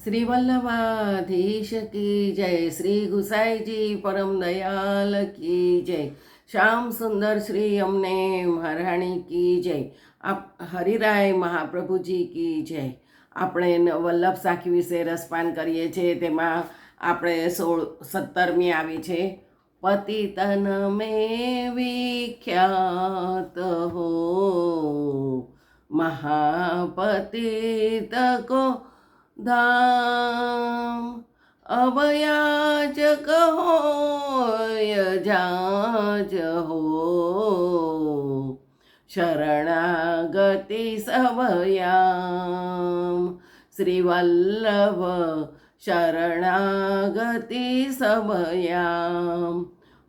શ્રી વલ્લભાધીશ કી જય, શ્રી ગુસાઈજી પરમ દયાલ કી જય, શ્યામ સુંદર શ્રી અમને મહારાણી કી જય, હરિરાય મહાપ્રભુજી કી જય. આપણે વલ્લભ સાખી વિશે રસપાન કરીએ છીએ. તેમાં આપણે 17મી આવી છે, પતિતન મેં વિખ્યાત હો મહાપતિત કો धाम अभयाचक होय जाज हो शरणागति सभयाम. श्री वल्लभ शरणागति સભયામ.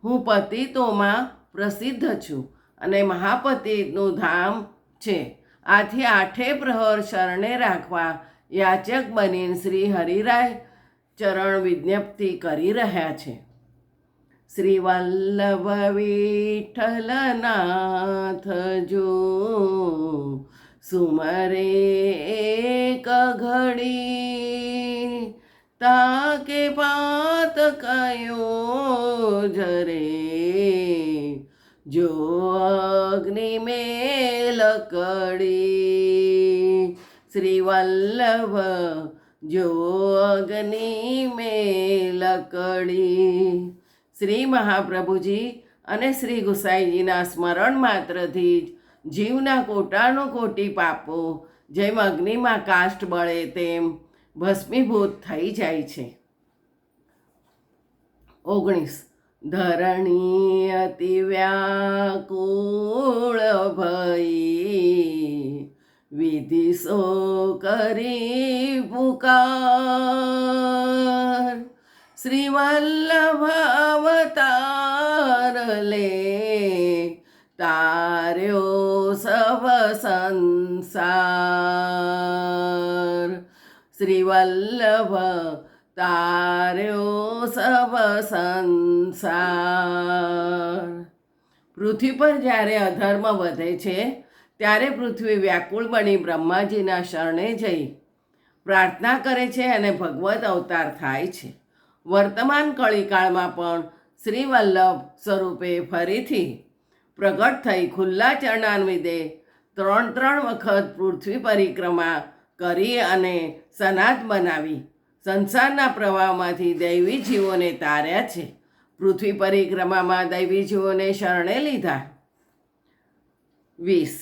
હું પતિતોમાં પ્રસિદ્ધ છું અને મહાપતિનું ધામ છે. આથી આઠે પ્રહર શરણે રાખવા યાચક બનીને શ્રી હરિરાય ચરણ વિજ્ઞપ્તિ કરી રહ્યા છે. શ્રી વલ્લભ વિઠ્ઠલનાથ જો સુમરે એક ઘડી, તાકે પાત કયો જરે જો અગ્નિ में लकड़ी. श्री वल्लभ जो अग्नि में लकड़ी. શ્રી મહાપ્રભુજી અને શ્રી ગુસાઈજીના સ્મરણ માત્રથી જ જીવના કોટાનો કોટી પાપો જેમ અગ્નિમાં કાષ્ઠ બળે તેમ ભસ્મીભૂત થઈ જાય છે. 19. ધરણી અતિ વ્યાકુળ ભઈ, વિધિ સો કરી પુકાર. શ્રી વલ્લભ અવતાર લે તાર્યો સવ સંસાર. શ્રી વલ્લભ તાર્યો સવ સંસાર. પૃથ્વી પર જ્યારે અધર્મ વધે છે ત્યારે પૃથ્વી વ્યાકુળ બની બ્રહ્માજીના શરણે જઈ પ્રાર્થના કરે છે અને ભગવત અવતાર થાય છે. વર્તમાન કળીકાળમાં પણ શ્રી વલ્લભ સ્વરૂપે ફરીથી પ્રગટ થઈ ખુલ્લા ચરણાન્વિદે 3 વખત પૃથ્વી પરિક્રમા કરી અને સનાત બનાવી સંસારના પ્રવાહમાંથી દૈવી જીવોને તાર્યા છે. પૃથ્વી પરિક્રમામાં દૈવી જીવોને શરણે લીધા. 20.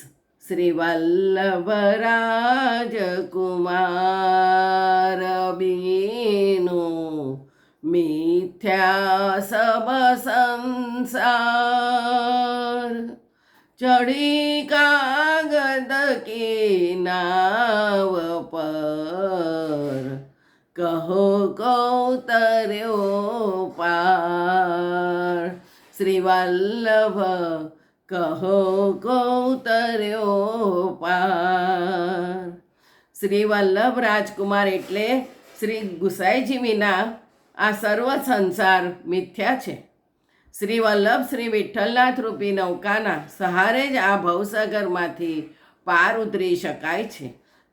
શ્રી વલ્લભ રાજકુમાર બીનો મિથ્યા સબ સંસાર, ચડી કાગદ કી નાવ પર કહો કૌતર્યો પાર. શ્રી વલ્લભ કહો કૌતર્યો પાર. શ્રી વલ્લભ રાજકુમાર એટલે શ્રી ગુસાઈજી વિના આ સર્વ સંસાર મિથ્યા છે. શ્રી વલ્લભ શ્રી વિઠ્ઠલનાથ રૂપી નૌકાના સહારે જ આ ભવસાગરમાંથી પાર ઉતરી શકાય છે.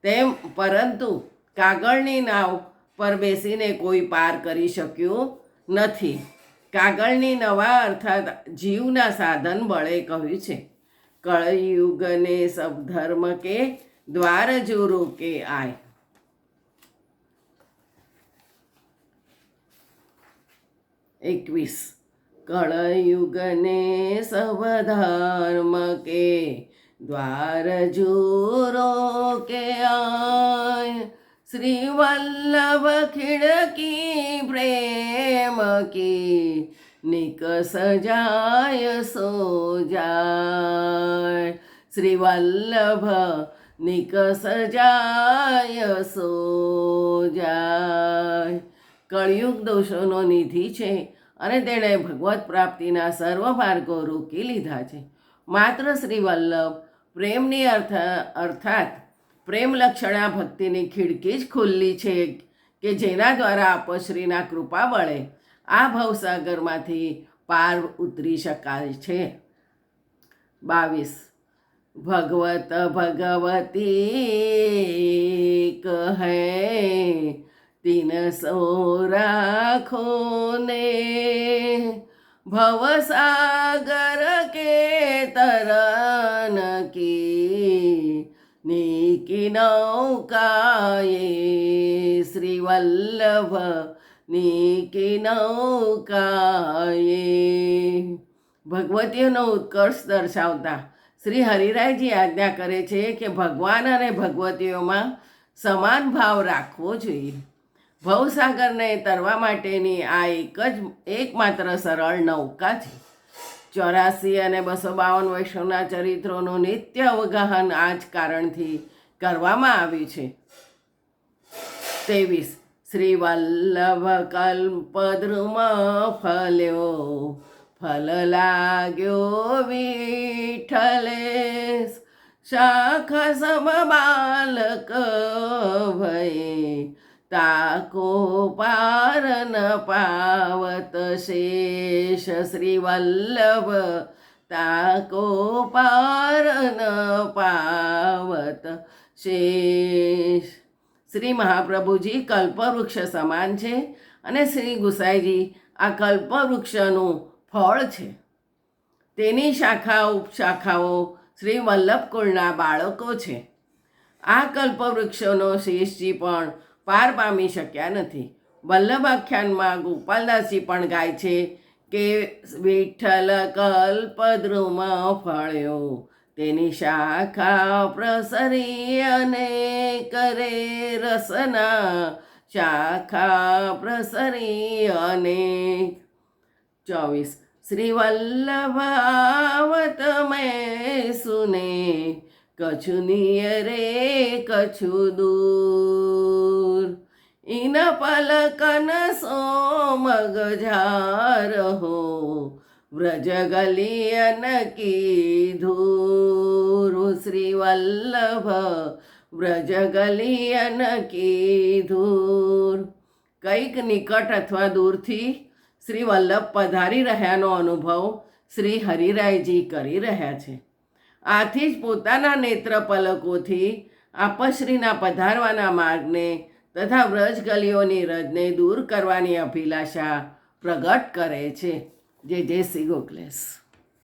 તેમ પરંતુ કાગળની નાવ પર બેસીને કોઈ પાર કરી શક્યું નથી. કાગળની નવા અર્થાત જીવના સાધન બળે કહ્યું છે, કળયુગને સબ ધર્મ કે દ્વાર જો રોકે આય. 21. કળયુગને સબ ધર્મ કે દ્વાર જો રોકે આય. શ્રી વલ્લભ ખિડકી પ્રેમ કી નિકસ જાય સો જાય. શ્રી વલ્લભ નિકસ જાય સો જાય. કળયુગ દોષોનો નિધિ છે અને તેણે ભગવત પ્રાપ્તિના સર્વ માર્ગો રોકી લીધા છે. માત્ર શ્રી વલ્લભ પ્રેમની અર્થાત પ્રેમ લક્ષણા ભક્તિની ખિડકી જ ખુલ્લી છે કે જેના દ્વારા આપશ્રીના કૃપા બળે આ ભવસાગરમાંથી પાર ઉતરી શકાય છે. 22. भगवत भगवती कहे તીનસો રાખો ને ભવસાગર કે તરન કી નીકી નૌકાએ શ્રી વલ્લભ નીકી નૌકાએ. ભગવતીઓનો ઉત્કર્ષ દર્શાવતા શ્રી હરિરાયજી આજ્ઞા કરે છે કે ભગવાન અને ભગવતીઓમાં સમાન ભાવ રાખવો જોઈએ. ભવસાગરને તરવા માટેની આ એકમાત્ર સરળ નૌકા છે. 84 અને 252 વૈષ્ણવના ચરિત્રોનું નિત્ય અવગાહન આ જ કારણથી કરવામાં આવ્યું છે. 23 શ્રી વલ્લભ કલ્પદ્રુમ ફલ્યો ફલ લાગ્યો વિઠ્ઠલે શાખા સમ બાલક ભયે તાકો પાર ન પાવત શેષ શ્રી વલ્લભ તાકો પાર ન પાવત શેષ. શ્રી મહાપ્રભુજી કલ્પવૃક્ષ સમાન છે અને શ્રી ગુસાઈજી આ કલ્પવૃક્ષનું ફળ છે. તેની શાખા ઉપશાખાઓ શ્રી વલ્લભ કુળના બાળકો છે. આ કલ્પવૃક્ષોનો શેષજી પણ પાર પામી શક્યા નથી. વલ્લભ આખ્યાનમાં ગોપાલદાસજી પણ ગાય છે કે વિઠ્ઠલ કલ્પદ્રુમ ફળ્યો તેની શાખા પ્રસરી અને કરે રસના શાખા પ્રસરી અને. 24 શ્રી વલ્લભ આવત મેં સુને કछु નિયરે કछु દૂર ઇન પલકન સોમગ ઝારહો વ્રજ ગલિયન કી ધૂર. શ્રી વલ્લભ વ્રજ ગલિયન કી ધૂર. કંઈક નિકટ અથવા દૂરથી શ્રી વલ્લભ પધારી રહ્યાનો અનુભવ શ્રી હરિરાયજી કરી રહ્યા છે. આથી જ પોતાના નેત્ર પલકોથી આપશ્રીના પધારવાના માર્ગને તથા વ્રજ ગલીઓની રજને દૂર કરવાની અભિલાષા પ્રગટ કરે છે. જય જય શ્રી ગોખલેશ.